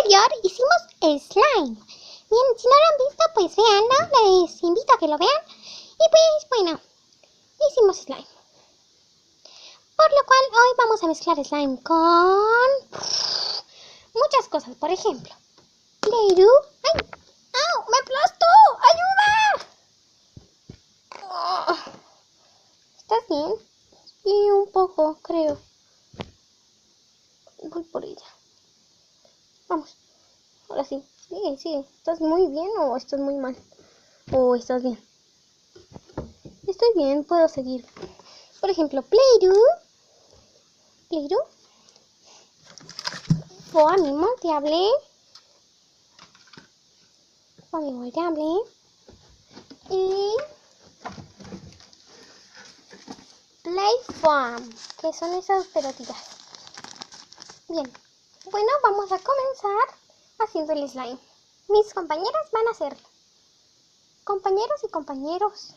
anterior hicimos el slime. Bien, si no lo han visto, pues véanlo, les invito a que lo vean. Y pues bueno, hicimos slime. Por lo cual hoy vamos a mezclar slime con muchas cosas. Por ejemplo, Play-Doh. ¡Ay! ¡Au! ¡Me aplastó! ¡Ayuda! Oh, ¿estás bien? Sí, un poco, creo. Voy por ella. Vamos. Ahora sí. Sigue, sigue. ¿Estás muy bien o estás muy mal? ¿O estás bien? Estoy bien, puedo seguir. Por ejemplo, Play-Doh. Play-Doh. Foamy moldeable. Foamy moldeable. Y Play Foam, que son esas pelotitas. Bien. Bueno, vamos a comenzar haciendo el slime. Mis compañeras van a hacer compañeros y compañeros.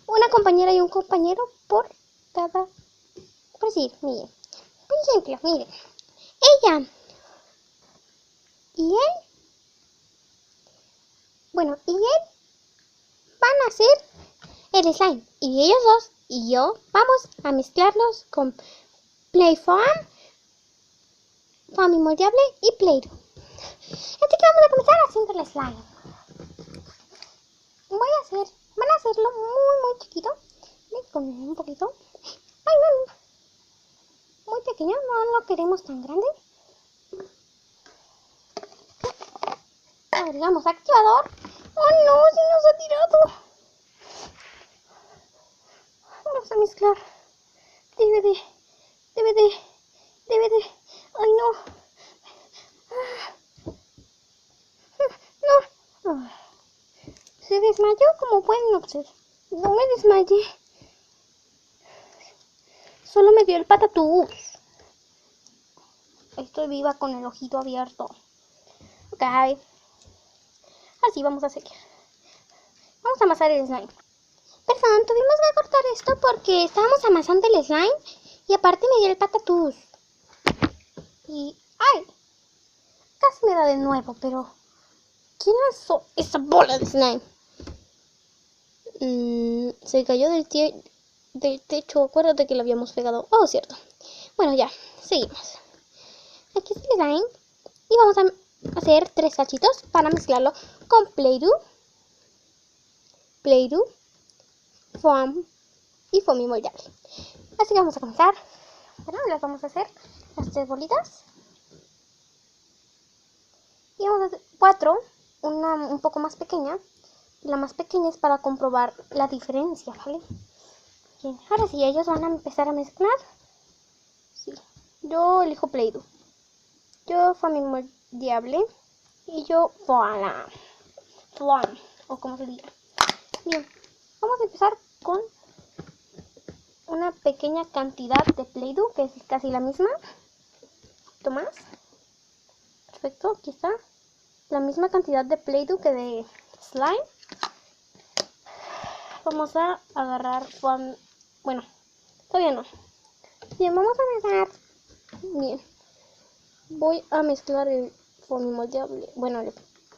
Una compañera y un compañero por cada... Por decir, miren. Por ejemplo, miren. Ella y él. Bueno, y él van a hacer el slime. Y ellos dos y yo vamos a mezclarlos con Play Foam, Foamy moldeable y Play-Doh. Así que vamos a comenzar haciendo el slime. Van a hacerlo muy chiquito. Con un poquito. Ay, no. Muy pequeño, no lo queremos tan grande. Agregamos activador. ¡Oh no! ¡Se nos ha tirado! Vamos a mezclar. DVD. ¡Ay no! No. Se desmayó, como pueden observar. No me desmayé. Solo me dio el patatús. Estoy viva con el ojito abierto. Ok. Así vamos a seguir. Vamos a amasar el slime. Perdón, tuvimos que cortar esto porque estábamos amasando el slime y aparte me dio el patatús. Y... ¡ay! Casi me da de nuevo, pero... ¿quién lanzó esa bola de slime? Se cayó del techo. Acuérdate que lo habíamos pegado. Oh, cierto. Bueno, ya. Seguimos. Aquí está el slime. Y vamos a hacer 3 cachitos para mezclarlo con Play-Doh, Foam y Foamy moldeable. Así que vamos a comenzar. Bueno, las vamos a hacer las 3 bolitas. Y vamos a hacer 4. Una un poco más pequeña. La más pequeña es para comprobar la diferencia, ¿vale? Bien, ahora sí, ellos van a empezar a mezclar. Sí. Yo elijo Play-Doh. Yo Foamy moldeable. Y yo Foam. O como se diga. Bien, vamos a empezar con una pequeña cantidad de Play-Doh, que es casi la misma. Un poquito más. Perfecto, aquí está. La misma cantidad de Play-Doh que de slime. Vamos a agarrar Foam. Bueno, todavía no. Bien, vamos a mezclar. Bien. Voy a mezclar el Foamy moldeable. Bueno,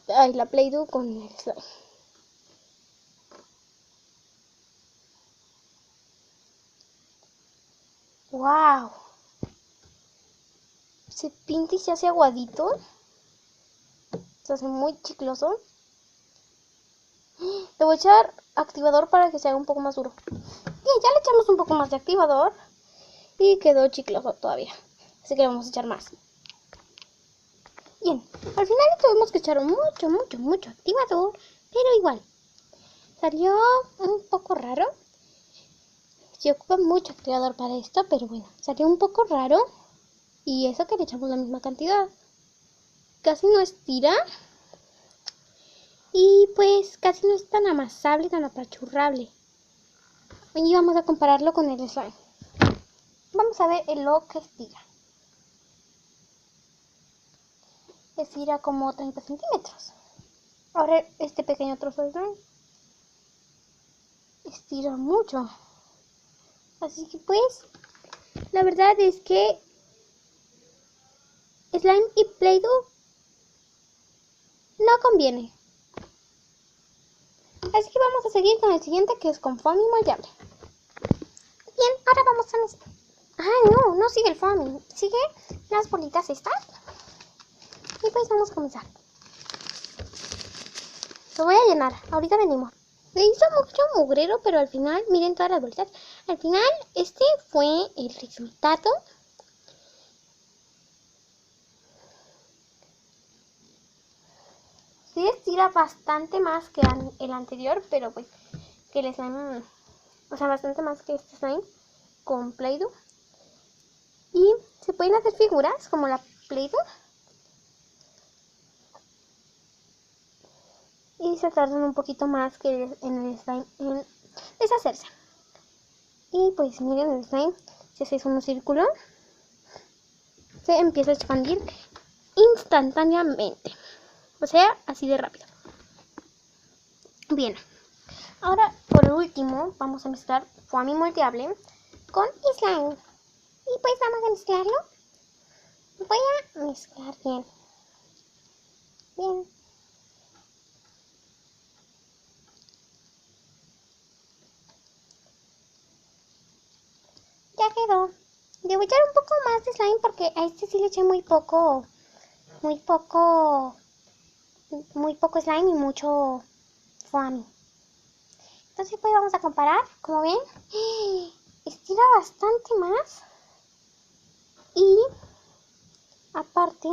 la Play-Doh con el slime. ¡Wow! Se pinta y se hace aguadito. Se hace muy chicloso. Le voy a echar activador para que se haga un poco más duro. Bien, ya le echamos un poco más de activador. Y quedó chicloso todavía. Así que le vamos a echar más. Bien, al final le tuvimos que echar mucho activador. Pero igual. Salió un poco raro. Se ocupa mucho activador para esto, pero bueno, salió un poco raro. Y eso que le echamos la misma cantidad. Casi no estira. Y pues casi no es tan amasable, tan apachurrable. Y vamos a compararlo con el slime. Vamos a ver lo que estira. Estira como 30 centímetros. Ahora este pequeño trozo de slime estira mucho. Así que pues, la verdad es que slime y Play-Doh no conviene. Así que vamos a seguir con el siguiente, que es con foamy moldeable. Bien, ahora vamos a mezclar. Ah, no sigue el foamy, sigue las bolitas estas. Y pues vamos a comenzar. Lo voy a llenar, ahorita venimos. Le hizo mucho mugrero, pero al final, miren todas las bolitas. Al final, este fue el resultado. Sí estira bastante más que el anterior, pero pues que el slime, o sea, bastante más que este slime con Play-Doh. Y se pueden hacer figuras como la Play-Doh. Y se tardan un poquito más que en el slime en deshacerse. Y pues miren el slime, si haces un círculo, se empieza a expandir instantáneamente. O sea, así de rápido. Bien, ahora por último vamos a mezclar foamy moldeable con slime. Y pues vamos a mezclarlo. Voy a mezclar bien. Bien. Ya quedó. Debo echar un poco más de slime porque a este sí le eché muy poco slime y mucho foamy. Entonces pues vamos a comparar. Como ven, estira bastante más. Y aparte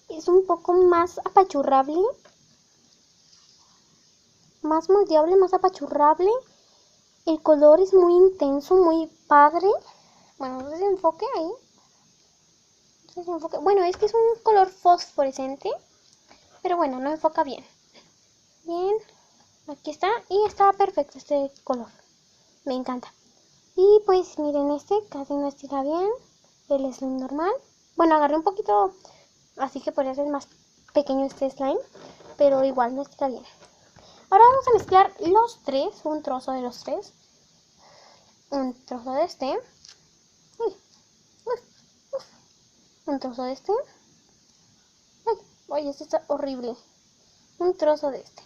es un poco más apachurrable. Más moldeable, más apachurrable. El color es muy intenso, muy padre. Bueno, no sé si enfoque ahí. No sé si enfoque. Bueno, es que es un color fosforescente. Pero bueno, no enfoca bien. Bien, aquí está. Y está perfecto este color. Me encanta. Y pues miren, este casi no estira bien. El slime normal. Bueno, agarré un poquito, así que podría ser más pequeño este slime. Pero igual no estira bien. Ahora vamos a mezclar los tres. Un trozo de los tres. Un trozo de este. Un trozo de este. Ay, este está horrible. Un trozo de este.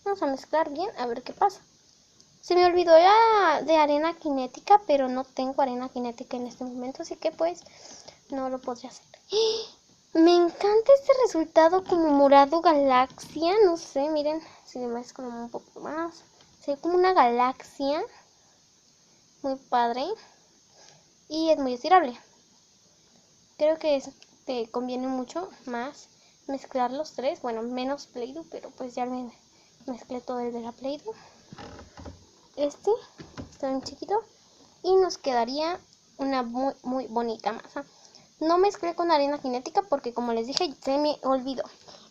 Vamos a mezclar bien a ver qué pasa. Se me olvidó la de arena cinética, pero no tengo arena cinética en este momento, así que pues no lo podré hacer. Me encanta este resultado como morado galaxia, no sé, miren, si me mezclo un poco más. Se ve como una galaxia, muy padre y es muy estirable. Creo que te conviene mucho más mezclar los tres, bueno, menos Play-Doh, pero pues ya me mezclé todo el de la Play-Doh. Este está bien chiquito y nos quedaría una muy bonita masa. No mezclé con arena cinética porque, como les dije, se me olvidó.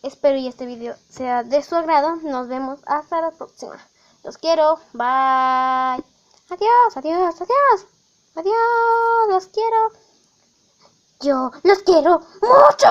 Espero y este video sea de su agrado. Nos vemos hasta la próxima. Los quiero. Bye. Adiós, adiós, adiós. Adiós, los quiero. Yo los quiero mucho.